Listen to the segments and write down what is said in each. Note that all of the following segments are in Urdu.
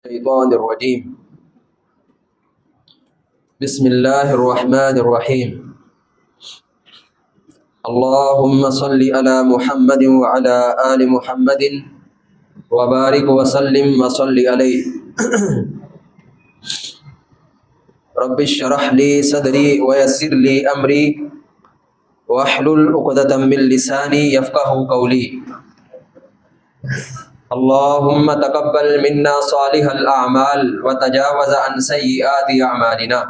الشيطان الرجيم بسم الله الرحمن الرحيم اللهم صل على محمد وعلى آل محمد وبارك وسلم وصل عليه رب اشرح لي صدري ويسر لي أمري واحلل عقدة من لساني يفقهوا قولي اللهم تقبل منا صالح الأعمال وتجاوز عن سيئات أعمالنا۔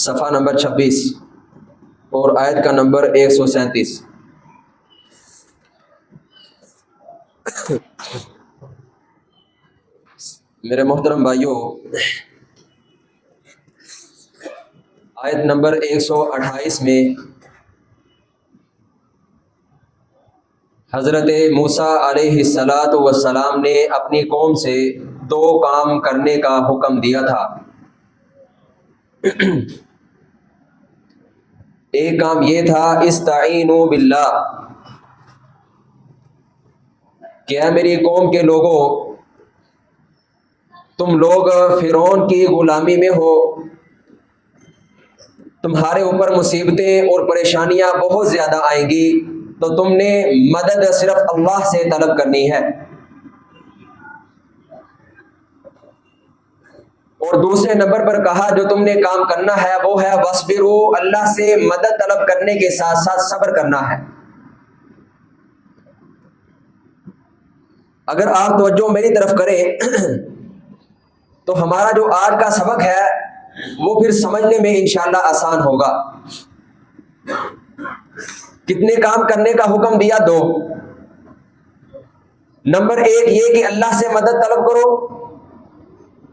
صفحہ نمبر 26 اور آیت کا نمبر 137۔ میرے محترم بھائیوں، آیت نمبر 128 میں حضرت موسیٰ علیہ السلام نے اپنی قوم سے دو کام کرنے کا حکم دیا تھا۔ ایک کام یہ تھا استعینوا باللہ، کہ اے میری قوم کے لوگوں، تم لوگ فرعون کی غلامی میں ہو، تمہارے اوپر مصیبتیں اور پریشانیاں بہت زیادہ آئیں گی، تو تم نے مدد صرف اللہ سے طلب کرنی ہے۔ اور دوسرے نمبر پر کہا جو تم نے کام کرنا ہے وہ ہے وَاصْبِرُوا، اللہ سے مدد طلب کرنے کے ساتھ ساتھ صبر کرنا ہے۔ اگر آپ توجہ میری طرف کریں تو ہمارا جو آج کا سبق ہے وہ پھر سمجھنے میں انشاءاللہ آسان ہوگا۔ کتنے کام کرنے کا حکم دیا؟ دو۔ نمبر ایک یہ کہ اللہ سے مدد طلب کرو،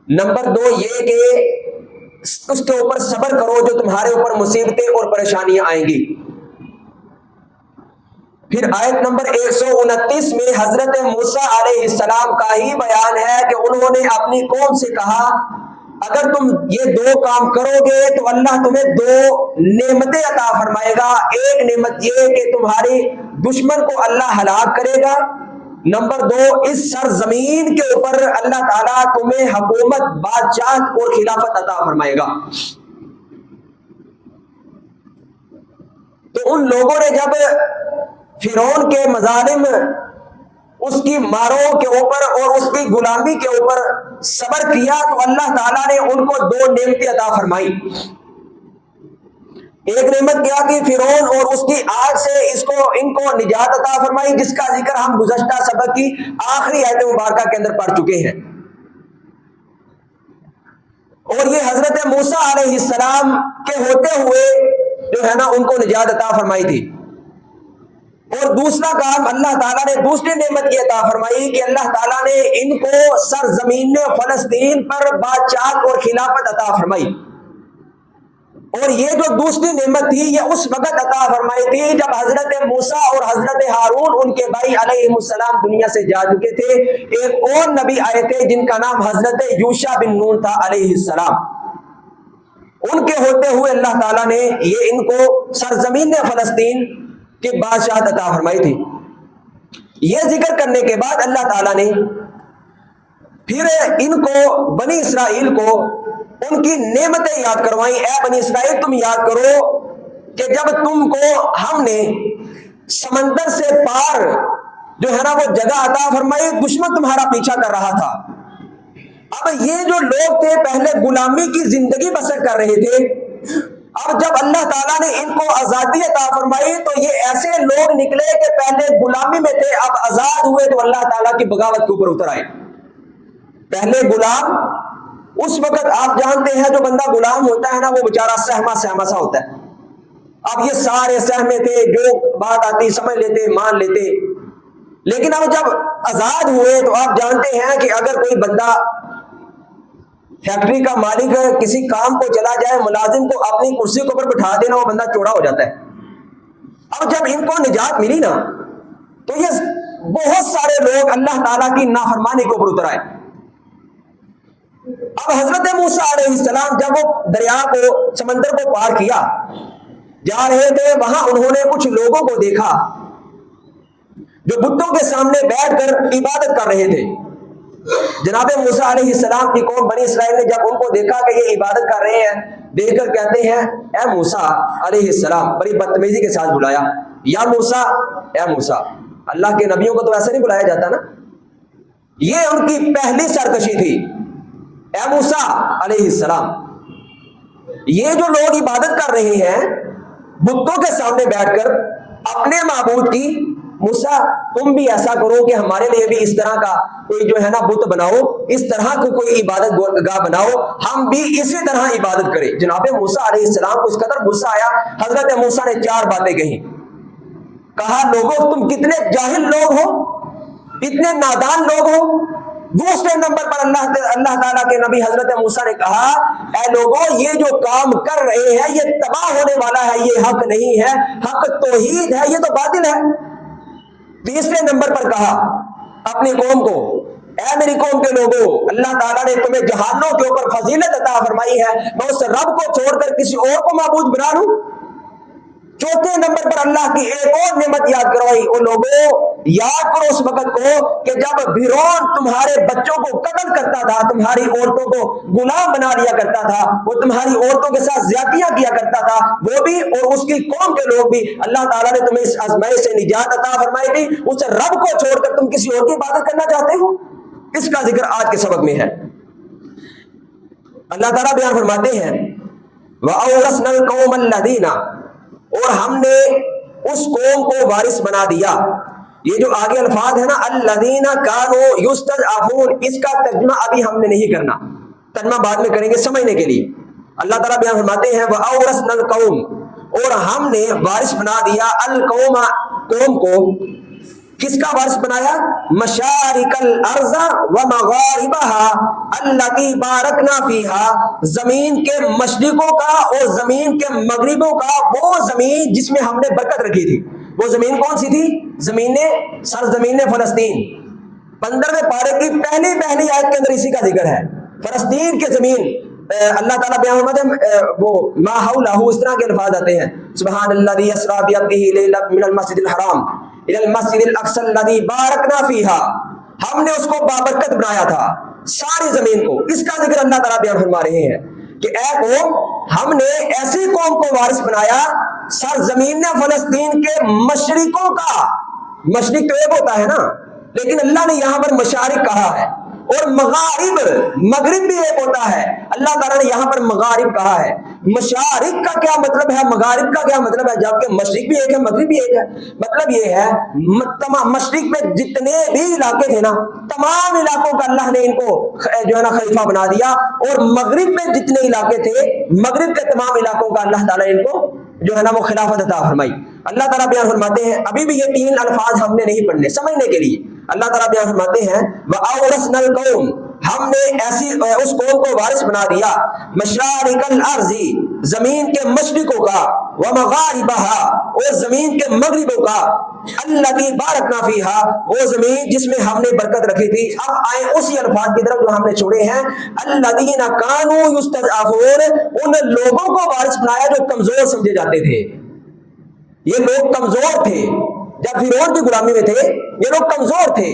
نمبر دو یہ کہ اس کے اوپر صبر کرو جو تمہارے اوپر مصیبتیں اور پریشانیاں آئیں گی۔ پھر آیت نمبر 129 میں حضرت موسیٰ علیہ السلام کا ہی بیان ہے کہ انہوں نے اپنی قوم سے کہا اگر تم یہ دو کام کرو گے تو اللہ تمہیں دو نعمتیں عطا فرمائے گا۔ ایک نعمت یہ کہ تمہاری دشمن کو اللہ ہلاک کرے گا، نمبر دو اس سرزمین کے اوپر اللہ تعالیٰ تمہیں حکومت، بادشاہت اور خلافت عطا فرمائے گا۔ تو ان لوگوں نے جب فرعون کے مظالم، اس کی ماروں کے اوپر اور اس کی غلامی کے اوپر صبر کیا تو اللہ تعالیٰ نے ان کو دو نعمتیں عطا فرمائی۔ ایک نعمت کیا کہ فرعون اور اس کی آگ سے ان کو نجات عطا فرمائی، جس کا ذکر ہم گزشتہ سبق کی آخری آیت مبارکہ کے اندر پڑھ چکے ہیں۔ اور یہ حضرت موسیٰ علیہ السلام کے ہوتے ہوئے جو ہے نا ان کو نجات عطا فرمائی تھی۔ اور دوسرا کام اللہ تعالیٰ نے دوسری نعمت کی عطا فرمائی کہ اللہ تعالیٰ نے ان کو سرزمین فلسطین پر بادشاہت اور خلافت عطا فرمائی۔ اور یہ جو دوسری نعمت تھی یہ اس وقت عطا فرمائی تھی جب حضرت موسیٰ اور حضرت ہارون ان کے بھائی علیہ السلام دنیا سے جا چکے تھے۔ ایک اور نبی آئے تھے جن کا نام حضرت یوشع بن نون تھا علیہ السلام۔ ان کے ہوتے ہوئے اللہ تعالیٰ نے یہ ان کو سرزمین فلسطین کی بادشاہت عطا فرمائی تھی۔ یہ ذکر کرنے کے بعد اللہ تعالیٰ نے پھر ان کو بنی اسرائیل کو ان کی نعمتیں یاد کروائیں۔ اے بنی اسرائیل تم یاد کرو کہ جب تم کو ہم نے سمندر سے پار جو ہے نا وہ جگہ عطا فرمائی، دشمن تمہارا پیچھا کر رہا تھا۔ اب یہ جو لوگ تھے پہلے غلامی کی زندگی بسر کر رہے تھے، اب جب اللہ تعالیٰ نے ان کو آزادی عطا فرمائی تو یہ ایسے لوگ نکلے کہ پہلے غلامی میں تھے، اب آزاد ہوئے تو اللہ تعالیٰ کی بغاوت کے اوپر اتر آئے۔ پہلے غلام، اس وقت آپ جانتے ہیں جو بندہ غلام ہوتا ہے نا وہ بیچارہ سہما سا ہوتا ہے۔ اب یہ سارے سہمے تھے، جو بات آتی سمجھ لیتے، مان لیتے۔ لیکن اب جب آزاد ہوئے تو آپ جانتے ہیں کہ اگر کوئی بندہ فیکٹری کا مالک کسی کام کو چلا جائے، ملازم کو اپنی کرسی کے اوپر بٹھا دینا، وہ بندہ چوڑا ہو جاتا ہے۔ اب جب ان کو نجات ملی نا تو یہ بہت سارے لوگ اللہ تعالیٰ کی نافرمانی کے اوپر اتر آئے۔ اب حضرت موسیٰ علیہ السلام جب وہ دریا کو، سمندر کو پار کیا جا رہے تھے، وہاں انہوں نے کچھ لوگوں کو دیکھا جو بتوں کے سامنے بیٹھ کر عبادت کر رہے تھے۔ جناب موسیٰ علیہ السلام کی قوم بنی اسرائیل نے جب ان کو دیکھا کہ یہ عبادت کر رہے ہیں، دیکھ کر کہتے ہیں اے موسیٰ علیہ السلام، بڑی بدتمیزی کے ساتھ بلایا، یا موسیٰ، اے موسیٰ۔ اللہ کے نبیوں کو تو ایسے نہیں بلایا جاتا نا، یہ ان کی پہلی سرکشی تھی، اے موسیٰ علیہ السلام۔ یہ جو لوگ عبادت کر رہے ہیں بتوں کے سامنے بیٹھ کر اپنے معبود کی، موسیٰ تم بھی ایسا کرو کہ ہمارے لیے بھی اس طرح کا کوئی جو ہے نا بت بناؤ، اس طرح کو کوئی عبادت گاہ بناؤ، ہم بھی اسی طرح عبادت کریں۔ جناب موسیٰ علیہ السلام کو اس قدر غصہ آیا، حضرت موسیٰ نے 4 باتیں کہیں۔ کہا لوگوں تم کتنے جاہل لوگ ہو، اتنے نادان لوگ ہو۔ دوسرے نمبر پر اللہ تعالیٰ کے نبی حضرت موسیٰ نے کہا اے لوگوں یہ جو کام کر رہے ہیں یہ تباہ ہونے والا ہے، یہ حق نہیں ہے، حق توحید ہے، یہ تو باطل ہے۔ تیسرے نمبر پر کہا اپنی قوم کو اے میری قوم کے لوگوں، اللہ تعالیٰ نے تمہیں جہانوں کے اوپر فضیلت عطا فرمائی ہے، میں اس رب کو چھوڑ کر کسی اور کو معبود بنا لوں؟ چوتھے نمبر پر اللہ کی ایک اور نعمت یاد کروائی، او لوگوں یاد کرو اس وقت کو کہ جب فرعون تمہارے بچوں کو قتل کرتا تھا، تمہاری عورتوں کو غلام بنا لیا کرتا تھا، وہ تمہاری عورتوں کے ساتھ زیادتیاں کیا کرتا تھا، وہ بھی اور اس کی قوم کے لوگ بھی، اللہ تعالیٰ نے تمہیں اس آزمائش سے نجات عطا فرمائی تھی، اس رب کو چھوڑ کر تم کسی اور کی عبادت کرنا چاہتے ہو؟ اس کا ذکر آج کے سبق میں ہے۔ اللہ تعالیٰ بیان فرماتے ہیں وَأَوْرَثْنَا الْقَوْمَ الَّذِينَ، اور ہم نے اس قوم کو وارث بنا دیا۔ یہ جو آگے الفاظ ہے نا الذین کانوا یستضعفون، اس کا ترجمہ ابھی ہم نے نہیں کرنا، ترجمہ بعد میں کریں گے سمجھنے کے لیے۔ اللہ تعالیٰ بیان فرماتے ہیں وَأَوْرَثْنَا الْقَوْمَ، اور ہم نے وارث بنا دیا القوم، قوم کو۔ کس کا وارث بنایا؟ مشارق الارض ومغاربها التي بارکنا فیہا، زمین کے مشرقوں کا اور زمین کے مغربوں کا، وہ زمین جس میں ہم نے برکت رکھی تھی۔ وہ زمین کون سی تھی؟ سرزمین فلسطین۔ 15ویں پارے کی پہلی آیت کے اندر اسی کا ذکر ہے، فلسطین کی زمین۔ اللہ تعالیٰ بیان فرماتے ہیں وہ ما حولہ، اس طرح کے الفاظ آتے ہیں سبحان الذی اسریٰ بعبدہ لیلا من المسجد الحرام الی المسجد الاقصی الذی بارکنا فیہا، ہم نے اس کو بابرکت بنایا تھا ساری زمین کو۔ اس کا ذکر اللہ تعالیٰ بیان فرما رہے ہیں کہ اے قوم، ہم نے ایسی قوم کو وارث بنایا سرزمین فلسطین کے مشرقوں کا۔ مشرق تو ایک ہوتا ہے نا، لیکن اللہ نے یہاں پر مشارق کہا ہے، اور مغارب، مغرب بھی ایک ہوتا ہے، اللہ تعالیٰ نے یہاں پر مغارب کہا ہے۔ مشارق کا کیا مطلب ہے، مغارب کا کیا مطلب ہے؟ جبکہ مشرق بھی ایک ہے، مغرب بھی ایک ہے۔ مطلب یہ ہے تمام مشرق میں جتنے بھی علاقے تھے نا، تمام علاقوں کا اللہ نے ان کو جو ہے نا خلیفہ بنا دیا، اور مغرب میں جتنے علاقے تھے، مغرب کے تمام علاقوں کا اللہ تعالیٰ نے ان کو جو ہے نا وہ خلافت عطا فرمائی۔ اللہ تعالیٰ بیان فرماتے ہیں، ابھی بھی یہ 3 الفاظ ہم نے نہیں پڑھنے، سمجھنے کے لیے۔ اللہ تعالیٰ بیان فرماتے ہیں وَأَوْرَثْنَا الْقَوْمَ، ہم نے ایسی اس قوم کو وارث بنا دیا مشارق الارض، زمین کے مشرقوں کا، ومغاربها، اور زمین کے مغربوں کا، الذی بارکنا فیہا، وہ زمین جس میں ہم نے برکت رکھی تھی۔ اب آئے اسی الفاظ کی طرف جو ہم نے چھوڑے ہیں، الذین کانوا یستضعفون، ان لوگوں کو وارث بنایا جو کمزور سمجھے جاتے تھے۔ یہ لوگ کمزور تھے، جب فرعون کی غلامی میں تھے یہ لوگ کمزور تھے۔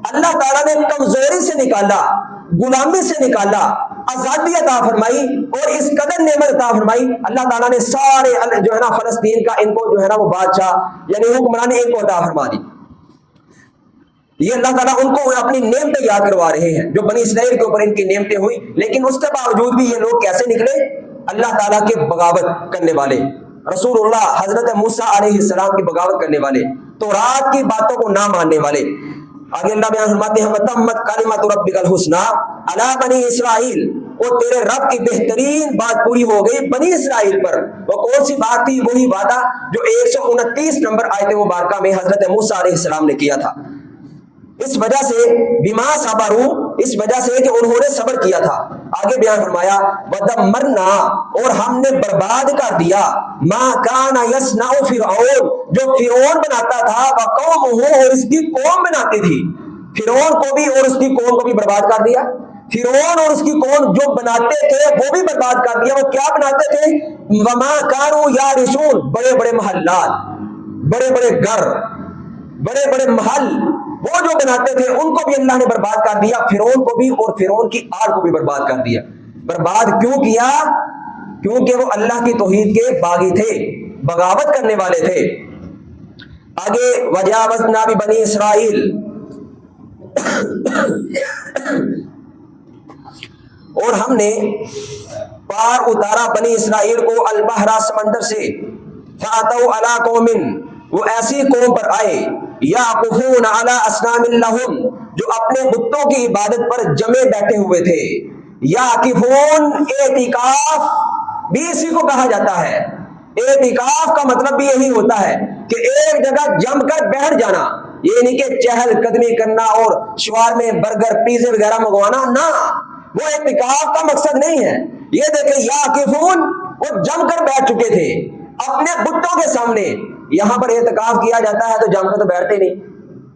اللہ تعالیٰ نے کمزوری سے نکالا، غلامی سے نکالا، آزادی عطا فرمائی، اور اس قدر نعمت عطا فرمائی۔ اللہ تعالیٰ نے سارے جو ہے نا فلسطین کا ان کو جو ہے نا وہ بادشاہ یعنی حکمرانی ایک کو عطا فرما دی۔ یہ اللہ تعالیٰ ان کو اپنی نعمتیں یاد کروا رہے ہیں جو بنی اسرائیل کے اوپر ان کی نعمتیں ہوئی، لیکن اس کے باوجود بھی یہ لوگ کیسے نکلے؟ اللہ تعالیٰ کے بغاوت کرنے والے، رسول اللہ حضرت موسیٰ علیہ السلام کی بغاوت کرنے والے، تورات کی باتوں کو نہ ماننے والے۔ آگے اللہ بیان فرماتے ہیں وَتَمَّتْ كَلِمَةُ رَبِّكَ الْحُسْنَىٰ عَلَىٰ بَنِي اسرائیل، اور تیرے رب کی بہترین بات پوری ہو گئی بنی اسرائیل پر۔ وہ کون سی بات تھی؟ وہی وعدہ جو 129 نمبر آیت مبارکہ میں حضرت موسیٰ علیہ السلام نے کیا تھا۔ اس وجہ سے بما صبروا، اس وجہ سے کہ انہوں نے صبر کیا تھا۔ آگے بیان فرمایا ودمرنا، اور ہم نے برباد کر دیا ما کان یصنع فرعون، جو فرعون بناتا تھا، وقومہ، اور اس کی قوم بناتی تھی۔ فرعون کو بھی اور اس کی قوم کو بھی برباد کر دیا۔ فرعون اور اس کی قوم جو بناتے تھے وہ بھی برباد کر دیا۔ وہ کیا بناتے تھے؟ وما کانوا یارثون، بڑے بڑے محلات، بڑے بڑے گھر، بڑے بڑے محل، وہ جو بناتے تھے ان کو بھی اللہ نے برباد کر دیا، فرعون کو بھی اور فرعون کی آل کو بھی برباد کر دیا۔ برباد کیوں کیا؟ کیونکہ وہ اللہ کی توحید کے باغی تھے، بغاوت کرنے والے تھے۔ آگے وجاوزنا بنی اسرائیل، اور ہم نے پار اتارا بنی اسرائیل کو البحر، سمندر سے، فاتوا علی قوم، وہ ایسی قوم پر آئے، یعکفون علی اصنام لہم، جو اپنے بتوں کی عبادت پر جمے بیٹھے ہوئے تھے۔ یعکفون، اعتکاف بھی اسی کو کہا جاتا ہے۔ اعتکاف کا مطلب بھی یہی ہوتا ہے کہ ایک جگہ جم کر بیٹھ جانا، یہ نہیں کہ چہل قدمی کرنا اور شوار میں برگر پیزے وغیرہ منگوانا، نہ، وہ اعتکاف کا مقصد نہیں ہے۔ یہ دیکھیں یعکفون، وہ جم کر بیٹھ چکے تھے اپنے بتوں کے سامنے۔ یہاں پر اعتکاف کیا جاتا ہے تو جم کر تو بیٹھتے نہیں،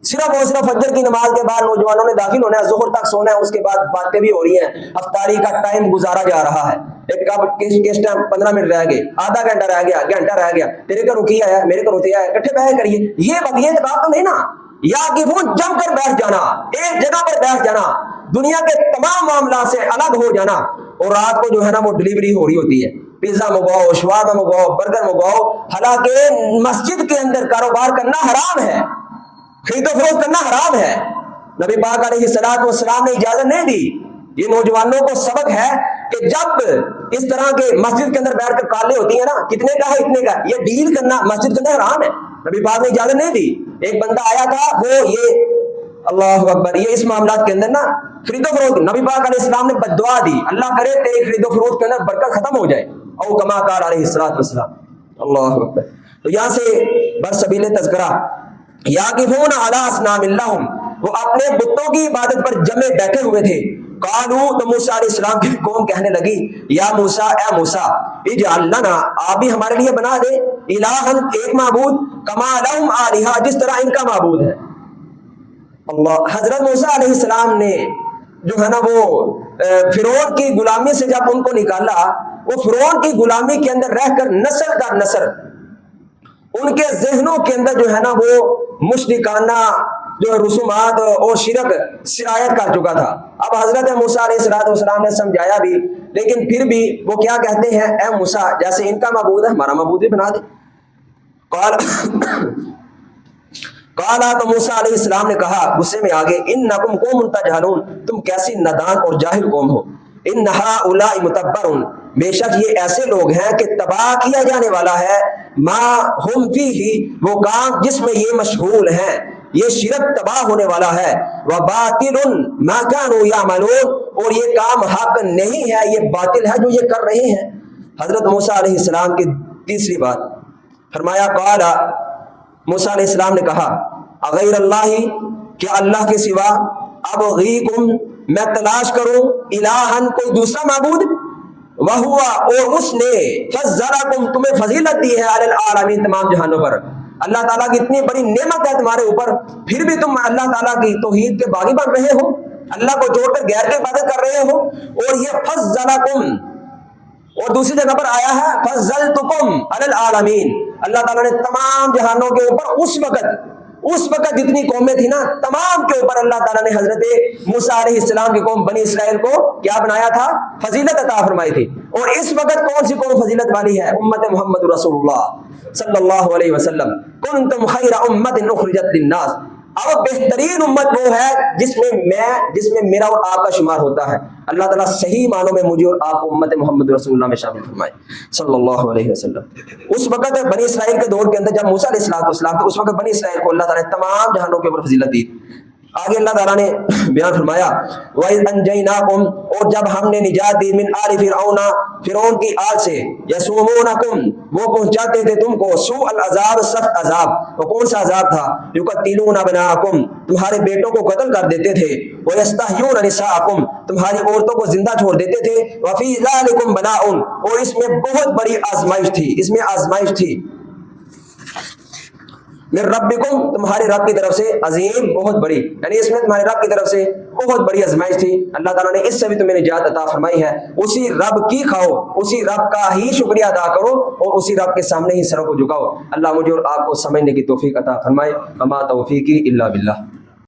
صرف اور صرف فجر کی نماز کے بعد نوجوانوں نے داخل ہونا ہے، ظہر تک سونا ہے، اس کے بعد باتیں بھی ہو رہی ہیں، افطاری کا ٹائم گزارا جا رہا ہے۔ ایک کس ٹائم 15 منٹ رہ گئے، آدھا گھنٹہ رہ گیا، گھنٹہ رہ گیا، تیرے کا رکی آیا، میرے کا رکی آیا، اکٹھے بیٹھ کریے، یہ بقیہ اعتکاف تو نہیں نا۔ یا کہ وہ جم کر بیٹھ جانا، ایک جگہ پر بیٹھ جانا، دنیا کے تمام معاملات سے الگ ہو جانا، اور رات کو جو ہے نا وہ ڈلیوری ہو رہی ہوتی ہے، پیزا منگواؤ، شوارما منگواؤ، برگر منگواؤ، حالانکہ مسجد کے اندر کاروبار کرنا حرام ہے، خرید و فروخت کرنا حرام ہے۔ نبی پاک علیہ الصلوۃ والسلام نے اجازت نہیں دی۔ یہ نوجوانوں کو سبق ہے کہ جب اس طرح کے مسجد کے اندر بیٹھ کر کالیں ہوتی ہیں نا، کتنے کا ہے اتنے کا، یہ ڈیل کرنا مسجد کے اندر حرام ہے، نبی پاک نے اجازت نہیں دی۔ ایک بندہ آیا تھا، وہ یہ اللہ اکبر، یہ اس معاملات کے اندر نا خرید و فروخت، نبی پاک علیہ السلام نے بددعا دی، اللہ کرے تیری خرید و فروخت کے اندر برکت ختم ہو جائے، او کما قال علیہ الصلوۃ والسلام، اللہ اکبر۔ تو یہاں سے برسبیل تذکرہ، یعکفون علی اصنام لہم، وہ اپنے بتوں کی عبادت پر جمے بیٹھے ہوئے تھے۔ قالو، تو موسیٰ علیہ السلام کی قوم کہنے لگی، یا موسیٰ، اے موسیٰ، اجعل لنا، آپ بھی ہمارے لیے بنا دے، الہن، ایک معبود، کما لہم آلہہ، جس طرح ان کا معبود ہے۔ اللہ، حضرت موسیٰ علیہ السلام نے جو ہے نا وہ فرعون کی غلامی سے جب ان کو نکالا، وہ فرعون کی غلامی کے اندر رہ کر نسل در نسل ان کے ذہنوں کے اندر جو ہے نا وہ مشرکانہ جو رسومات اور شرک سرایت کر چکا تھا۔ اب حضرت موسیٰ علیہ السلام نے سمجھایا بھی، لیکن پھر بھی وہ کیا کہتے ہیں، اے موسیٰ، جیسے ان کا معبود ہے ہمارا معبود بھی بنا دے۔ کالا، تو موسیٰ علیہ السلام نے کہا غصے میں آگے، انکم قوم تجہلون، تم کیسی نادان اور جاہل قوم ہو، ان ہؤلاء متبر، بے شک یہ ایسے لوگ ہیں کہ تباہ کیا جانے والا ہے، ما ہم فیہ، وہ کام جس میں یہ مشغول ہیں، یہ شرک تباہ ہونے والا ہے، وباطل ما كانوا يعملون، اور یہ کام حق نہیں ہے، یہ باطل ہے جو یہ کر رہے ہیں۔ حضرت موسیٰ علیہ السلام کی تیسری بات فرمایا، قال، موسیٰ علیہ السلام نے کہا، اغیر اللہ، کیا اللہ کے سوا، ابغیکم، میں تلاش کروں، الہن، کوئی دوسرا معبود، وہوا، اور اس نے، فضلکم، تمہیں فضیلت دی ہے، علی العالمین، تمام جہانوں پر، اللہ تعالیٰ کی اتنی بڑی نعمت ہے تمہارے اوپر، پھر بھی تم اللہ تعالیٰ کی توحید کے باغی بن رہے ہو، اللہ کو چھوڑ کر غیر کی عبادت کر رہے ہو، اور یہ فضلکم، اور دوسری جگہ پر آیا ہے فضلتکم علی العالمین، اللہ تعالیٰ نے تمام جہانوں کے اوپر اس وقت جتنی قومیں تھیں نا، تمام کے اوپر اللہ تعالیٰ نے حضرت موسیٰ علیہ السلام کی قوم بنی اسرائیل کو کیا بنایا تھا، فضیلت عطا فرمائی تھی۔ اور اس وقت کون سی قوم فضیلت والی ہے، امت محمد رسول اللہ صلی اللہ علیہ وسلم، کنتم خیر امت اخرجت للناس، اب بہترین امت وہ ہے جس میں میرا اور آپ کا شمار ہوتا ہے۔ اللہ تعالیٰ صحیح معنوں میں مجھے اور آپ کو امت محمد رسول اللہ میں شامل فرمائے صلی اللہ علیہ وسلم۔ اس وقت بنی اسرائیل کے دور کے اندر جب موسیٰ علیہ السلام تو اس وقت بنی اسرائیل کو اللہ تعالیٰ نے تمام جہانوں کے اوپر فضیلت دی۔ آگے اللہ تعالیٰ نے بیان فرمایا، وَإِذْ أَنْجَيْنَاكُمْ، اور جب ہم نے نجات دی، مِنْ آلِ فِرْعَوْنَ، فرعون کی آل سے، يَسُومُونَكُمْ، وہ پہنچاتے تھے تم کو، سوء العذاب، سخت عذاب، وہ کون سا عذاب تھا، يُقَتِّلُونَ أَبْنَاءَكُمْ، تمہارے بیٹوں کو قتل کر دیتے تھے، وَيَسْتَحْيُونَ نِسَاءَكُمْ، تمہاری عورتوں کو زندہ چھوڑ دیتے تھے، وَفِي ذَلِكُمْ بَلَاءٌ، اور اس میں بہت بڑی آزمائش تھی، اس میں آزمائش تھی، من ربکم، تمہارے رب کی طرف سے، عظیم، بہت بڑی، یعنی اس میں تمہارے رب کی طرف سے بہت بڑی آزمائش تھی۔ اللہ تعالیٰ نے اس سے بھی تمہیں نجات عطا فرمائی ہے، اسی رب کی کھاؤ، اسی رب کا ہی شکریہ ادا کرو، اور اسی رب کے سامنے ہی سروں کو جھکاؤ۔ اللہ مجھے اور آپ کو سمجھنے کی توفیق عطا فرمائے، وما توفیقی الا باللہ۔